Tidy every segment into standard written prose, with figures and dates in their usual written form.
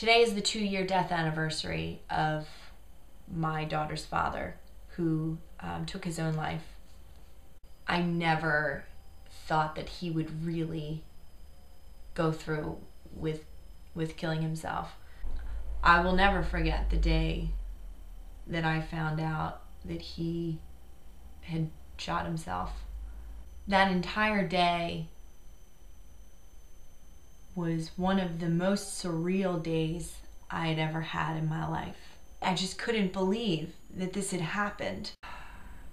Today is the 2-year death anniversary of my daughter's father, who took his own life. I never thought that he would really go through with killing himself. I will never forget the day that I found out that he had shot himself. That entire day was one of the most surreal days I had ever had in my life. I just couldn't believe that this had happened.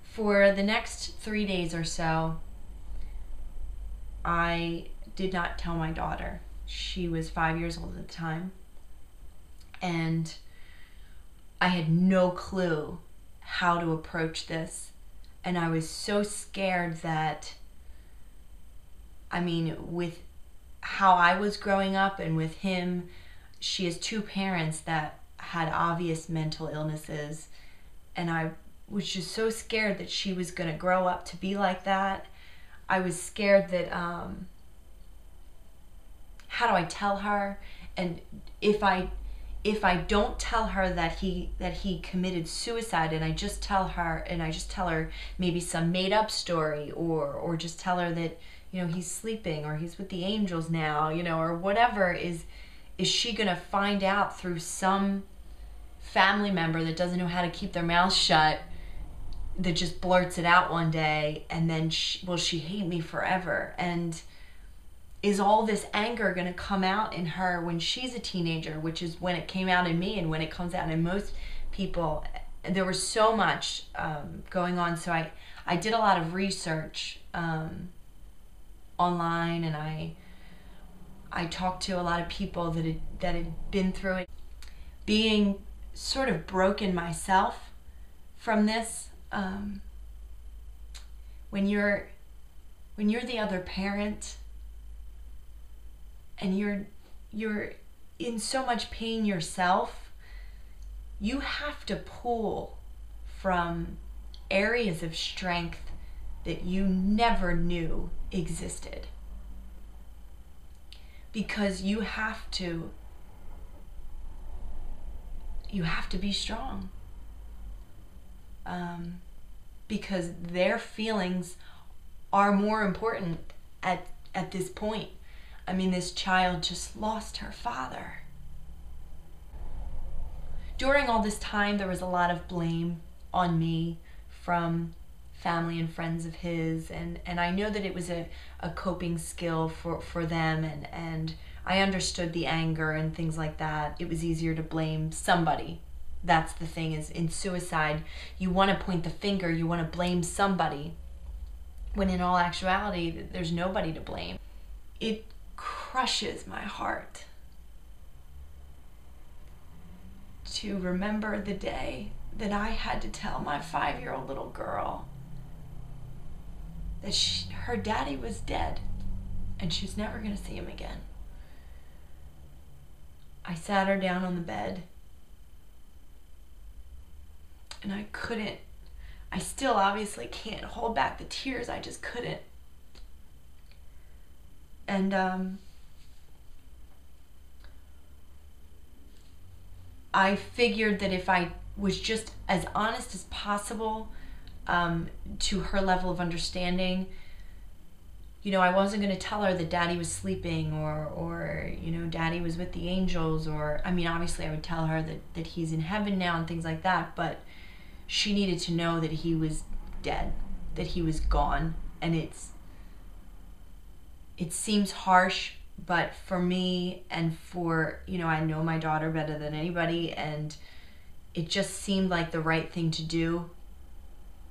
For the next 3 days or so, I did not tell my daughter. She was 5 years old at the time, and I had no clue how to approach this. And I was so scared that, with how I was growing up and with him, she has 2 parents that had obvious mental illnesses, and I was just so scared that she was going to grow up to be like that. I was scared that, how do I tell her? And if I don't tell her that he committed suicide, and I just tell her maybe some made up story, or just tell her that, he's sleeping, or he's with the angels now, or whatever, is she gonna find out through some family member that doesn't know how to keep their mouth shut, that just blurts it out one day, and then will she hate me forever? And is all this anger going to come out in her when she's a teenager, which is when it came out in me and when it comes out in most people? There was so much going on. So I did a lot of research online, and I talked to a lot of people that had been through it. Being sort of broken myself from this, when you're the other parent, and you're in so much pain yourself, you have to pull from areas of strength that you never knew existed. Because you have to be strong. Because their feelings are more important at this point. This child just lost her father. During all this time, there was a lot of blame on me from family and friends of his, and I know that it was a coping skill for them, and I understood the anger and things like that. It was easier to blame somebody. That's the thing, is in suicide, you want to point the finger, you want to blame somebody, when in all actuality, there's nobody to blame. It crushes my heart to remember the day that I had to tell my 5-year-old little girl that her daddy was dead and she's never going to see him again. I sat her down on the bed, and I still obviously can't hold back the tears. I just couldn't. And I figured that if I was just as honest as possible to her level of understanding, I wasn't going to tell her that daddy was sleeping, or daddy was with the angels, or obviously I would tell her that he's in heaven now and things like that, but she needed to know that he was dead, that he was gone. And it seems harsh, but for me, and for, I know my daughter better than anybody, and it just seemed like the right thing to do.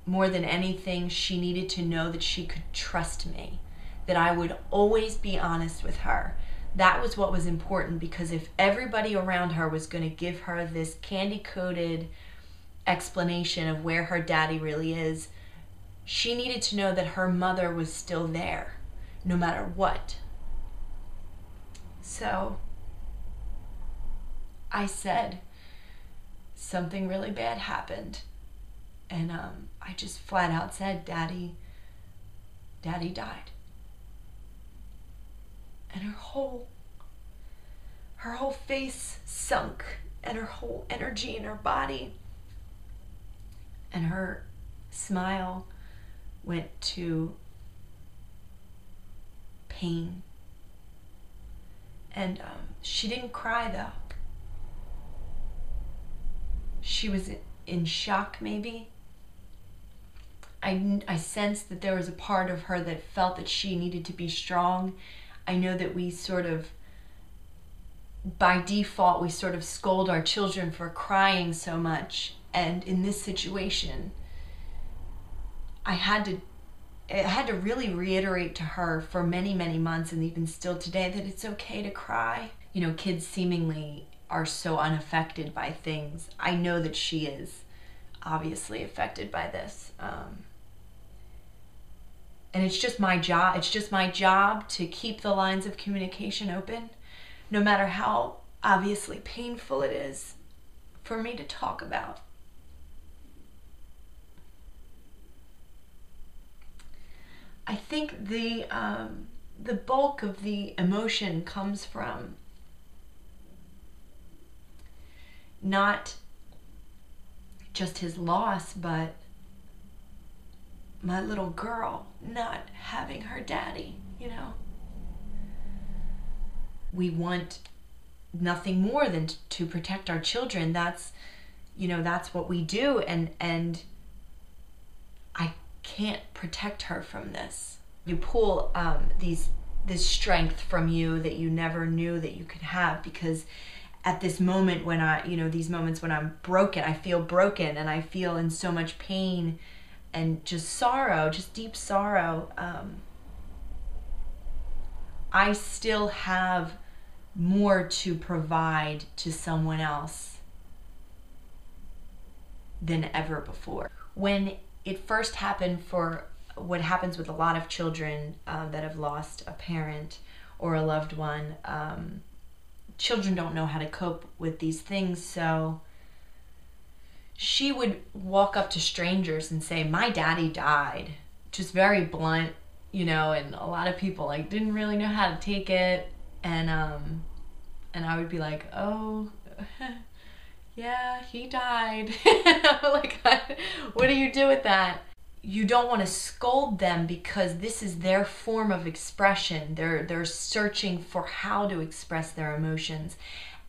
More than anything, she needed to know that she could trust me, that I would always be honest with her. That was what was important, because if everybody around her was going to give her this candy-coated explanation of where her daddy really is, she needed to know that her mother was still there, no matter what. So I said, something really bad happened. And I just flat out said, Daddy died. And her her whole face sunk and her whole energy in her body and her smile went to pain. And she didn't cry though. She was in shock maybe. I sensed that there was a part of her that felt that she needed to be strong. I know that we sort of, by default, we sort of scold our children for crying so much. And in this situation, I had to really reiterate to her for many, many months, and even still today, that it's okay to cry. You know, kids seemingly are so unaffected by things. I know that she is obviously affected by this. And it's just my job. It's just my job to keep the lines of communication open, no matter how obviously painful it is for me to talk about. I think the bulk of the emotion comes from not just his loss, but my little girl not having her daddy, you know. We want nothing more than to protect our children. That's, you know, that's what we do, and I can't protect her from this. You pull this strength from you that you never knew that you could have, because at this moment when these moments when I'm broken, I feel broken and I feel in so much pain and just sorrow, just deep sorrow. I still have more to provide to someone else than ever before. When it first happened, for what happens with a lot of children that have lost a parent or a loved one, children don't know how to cope with these things, so she would walk up to strangers and say, "My daddy died," just very blunt, you know, and a lot of people like didn't really know how to take it, and I would be like, "Oh, yeah, he died." Like, what do you do with that? You don't want to scold them, because this is their form of expression. They're searching for how to express their emotions,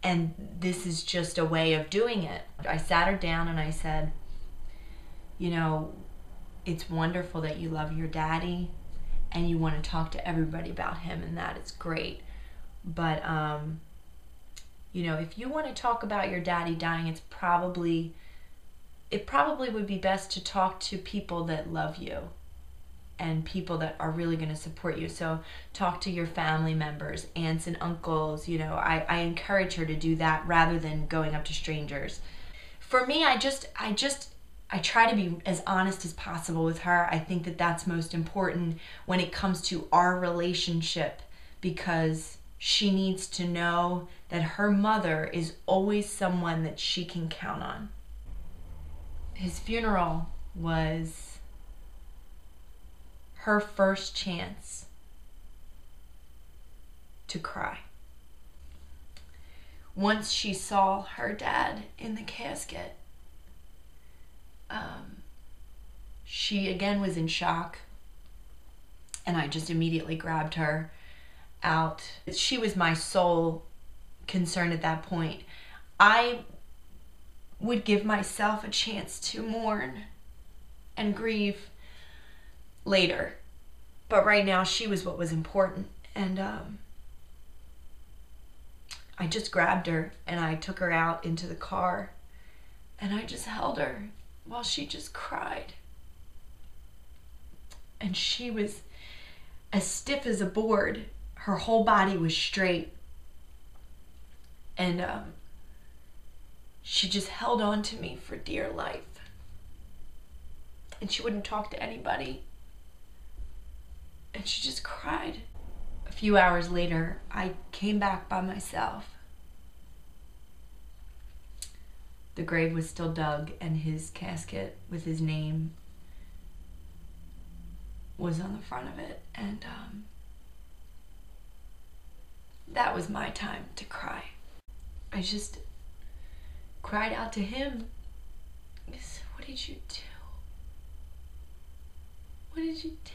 and this is just a way of doing it. I sat her down and I said, you know, it's wonderful that you love your daddy and you want to talk to everybody about him, and that is great. But, you know, if you want to talk about your daddy dying, it probably would be best to talk to people that love you and people that are really going to support you. So talk to your family members, aunts and uncles. You know, I encourage her to do that rather than going up to strangers. For me, I try to be as honest as possible with her. I think that that's most important when it comes to our relationship, because she needs to know that her mother is always someone that she can count on. His funeral was her first chance to cry. Once she saw her dad in the casket, she again was in shock, and I just immediately grabbed her out. She was my sole concern at that point. I would give myself a chance to mourn and grieve later, but right now she was what was important. And I just grabbed her and I took her out into the car, and I just held her while she just cried. And she was as stiff as a board. Her whole body was straight, and she just held on to me for dear life. And she wouldn't talk to anybody. And she just cried. A few hours later, I came back by myself. The grave was still dug, and his casket with his name was on the front of it. And that was my time to cry. I just cried out to him. I said, what did you do? What did you do?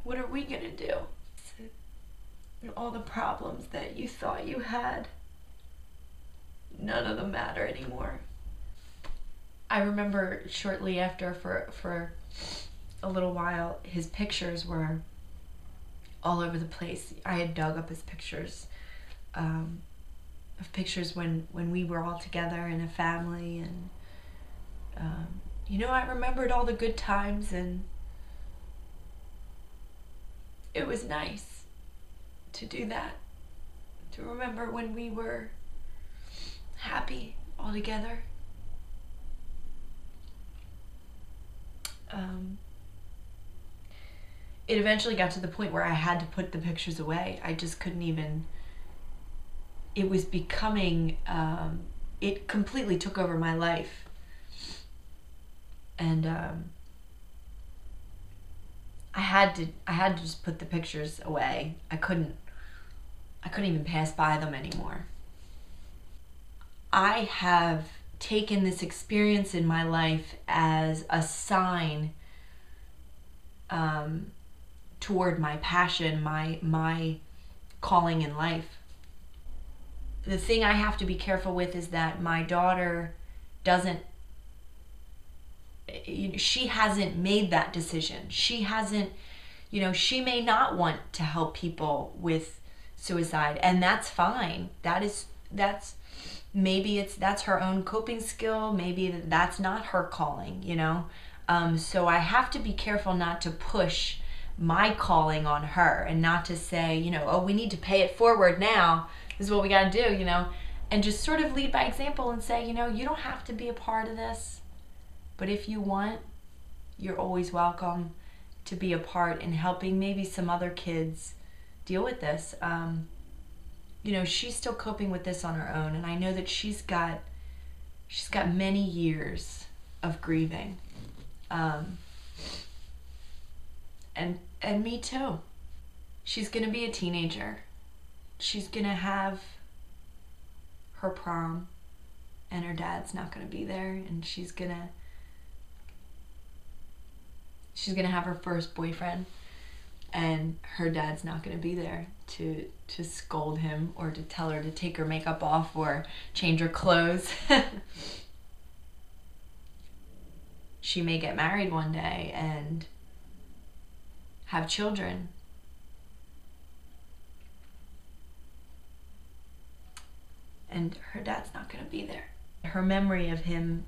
What are we gonna do? All the problems that you thought you had, none of them matter anymore. I remember shortly after, for a little while, his pictures were all over the place. I had dug up his pictures, of pictures when we were all together in a family, and you know, I remembered all the good times, and it was nice to do that, to remember when we were happy all together. It eventually got to the point where I had to put the pictures away. I just couldn't even, it was becoming, it completely took over my life. And I had to just put the pictures away. I couldn't even pass by them anymore. I have taken this experience in my life as a sign toward my passion, my calling in life. The thing I have to be careful with is that my daughter she hasn't made that decision. She hasn't, you know, she may not want to help people with suicide, and that's fine. That's her own coping skill. Maybe that's not her calling, you know. So I have to be careful not to push my calling on her, and not to say, you know, oh, we need to pay it forward now. This is what we got to do, you know, and just sort of lead by example and say, you know, you don't have to be a part of this, but if you want, you're always welcome to be a part in helping maybe some other kids deal with this. You know, she's still coping with this on her own, and I know that she's got many years of grieving, and me too. She's gonna be a teenager. She's gonna have her prom, and her dad's not gonna be there, and she's gonna have her first boyfriend, and her dad's not gonna be there to scold him or to tell her to take her makeup off or change her clothes. She may get married one day and have children. And her dad's not gonna be there. Her memory of him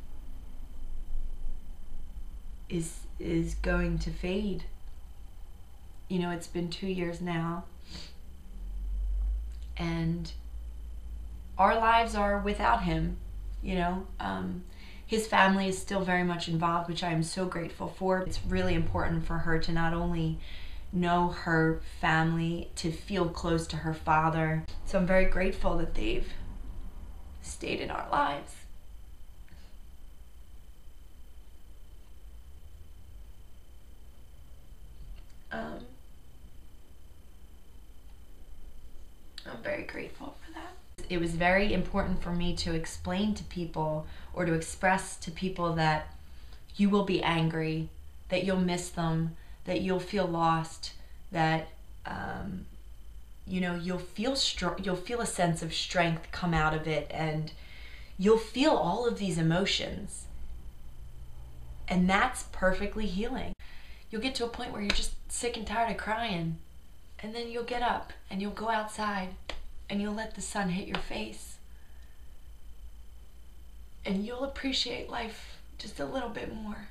is going to fade. You know, it's been 2 years now, and our lives are without him, you know. His family is still very much involved, which I am so grateful for. It's really important for her to not only know her family, to feel close to her father. So I'm very grateful that they've stayed in our lives. I'm very grateful for that. It was very important for me to explain to people, or to express to people, that you will be angry, that you'll miss them, that you'll feel lost, that you know, you'll feel a sense of strength come out of it, and you'll feel all of these emotions, and that's perfectly healing. You'll get to a point where you're just sick and tired of crying, and then you'll get up and you'll go outside and you'll let the sun hit your face, and you'll appreciate life just a little bit more.